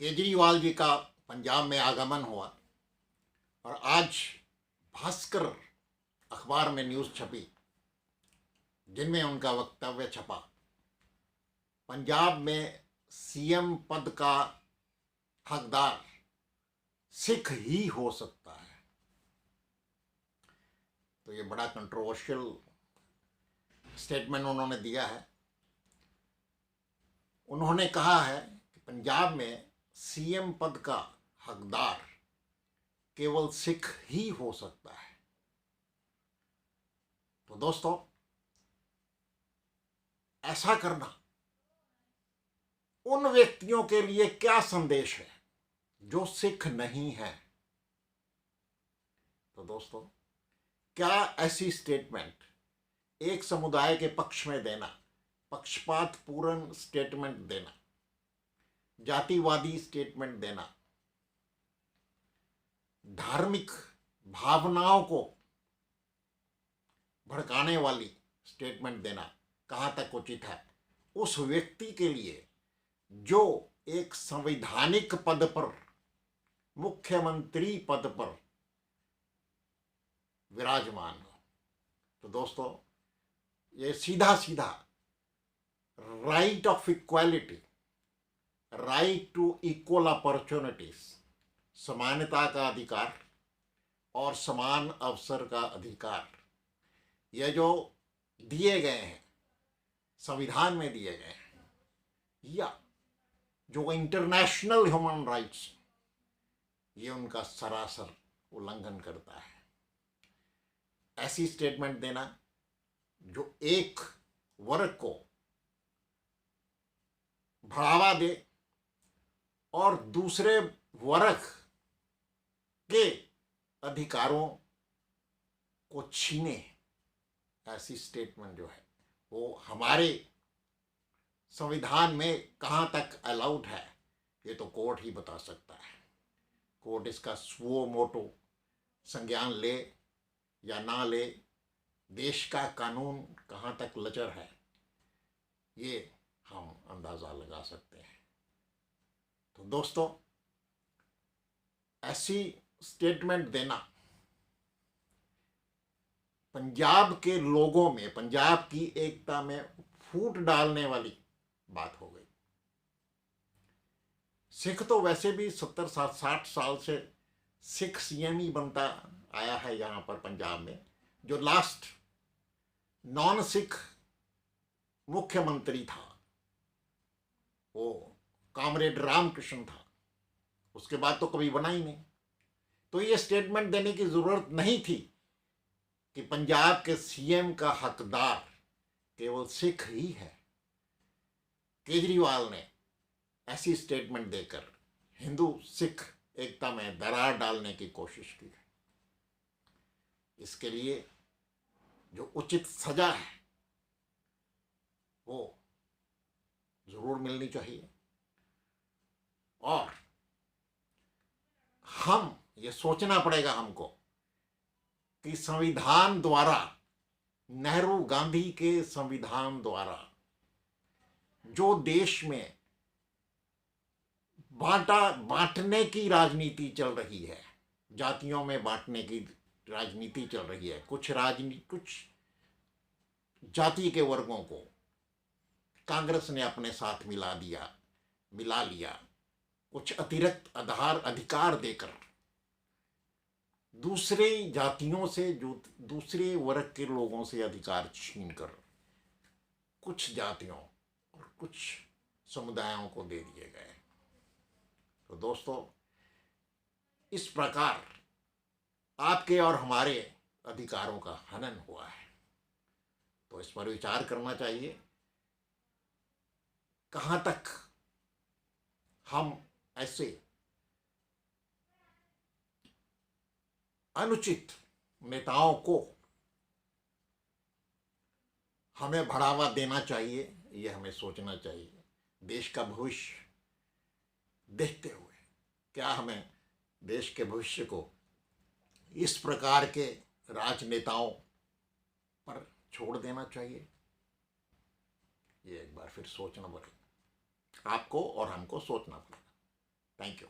केजरीवाल जी का पंजाब में आगमन हुआ और आज भास्कर अखबार में न्यूज़ छपी जिनमें उनका वक्तव्य छपा। पंजाब में सीएम पद का हकदार सिख ही हो सकता है। तो ये बड़ा कंट्रोवर्शियल स्टेटमेंट उन्होंने दिया है। उन्होंने कहा है कि पंजाब में सीएम पद का हकदार केवल सिख ही हो सकता है। तो दोस्तों, ऐसा करना उन व्यक्तियों के लिए क्या संदेश है जो सिख नहीं है? तो दोस्तों, क्या ऐसी स्टेटमेंट एक समुदाय के पक्ष में देना, पक्षपात पूर्ण स्टेटमेंट देना, जातिवादी स्टेटमेंट देना, धार्मिक भावनाओं को भड़काने वाली स्टेटमेंट देना कहां तक उचित है उस व्यक्ति के लिए जो एक संवैधानिक पद पर, मुख्यमंत्री पद पर विराजमान हो? तो दोस्तों, ये सीधा सीधा right of equality, right to equal opportunities, समानता का अधिकार और समान अवसर का अधिकार, यह जो दिए गए हैं, संविधान में दिए गए हैं, या जो इंटरनेशनल ह्यूमन राइट्स, ये उनका सरासर उल्लंघन करता है। ऐसी स्टेटमेंट देना जो एक वर्ग को बढ़ावा दे और दूसरे वर्ग के अधिकारों को छीने, ऐसी स्टेटमेंट जो है वो हमारे संविधान में कहाँ तक अलाउड है, ये तो कोर्ट ही बता सकता है। कोर्ट इसका सुओ मोटो संज्ञान ले या ना ले, देश का कानून कहाँ तक लचर है, ये हम अंदाज़ा लगा सकते हैं। तो दोस्तों, ऐसी स्टेटमेंट देना पंजाब के लोगों में, पंजाब की एकता में फूट डालने वाली बात हो गई। सिख तो वैसे भी 70-60 साल से सिख सीएम ही बनता आया है यहाँ पर पंजाब में। जो लास्ट नॉन सिख मुख्यमंत्री था वो कॉमरेड रामकृष्ण था, उसके बाद तो कभी बना ही नहीं। तो ये स्टेटमेंट देने की ज़रूरत नहीं थी कि पंजाब के सीएम का हकदार केवल सिख ही है। केजरीवाल ने ऐसी स्टेटमेंट देकर हिंदू सिख एकता में दरार डालने की कोशिश की है। इसके लिए जो उचित सजा है वो जरूर मिलनी चाहिए। और हम ये सोचना पड़ेगा हमको कि संविधान द्वारा, नेहरू गांधी के संविधान द्वारा जो देश में बांटने की राजनीति चल रही है, जातियों में बांटने की राजनीति चल रही है, कुछ जाति के वर्गों को कांग्रेस ने अपने साथ मिला लिया, कुछ अतिरिक्त अधिकार देकर दूसरे जातियों से, जो दूसरे वर्ग के लोगों से अधिकार छीनकर कुछ जातियों और कुछ समुदायों को दे दिए गए। तो दोस्तों, इस प्रकार आपके और हमारे अधिकारों का हनन हुआ है। तो इस पर विचार करना चाहिए, कहाँ तक हम ऐसे अनुचित नेताओं को हमें बढ़ावा देना चाहिए, ये हमें सोचना चाहिए। देश का भविष्य देखते हुए क्या हमें देश के भविष्य को इस प्रकार के राजनेताओं पर छोड़ देना चाहिए? ये एक बार फिर सोचना पड़ेगा, आपको और हमको सोचना पड़ेगा। Thank you.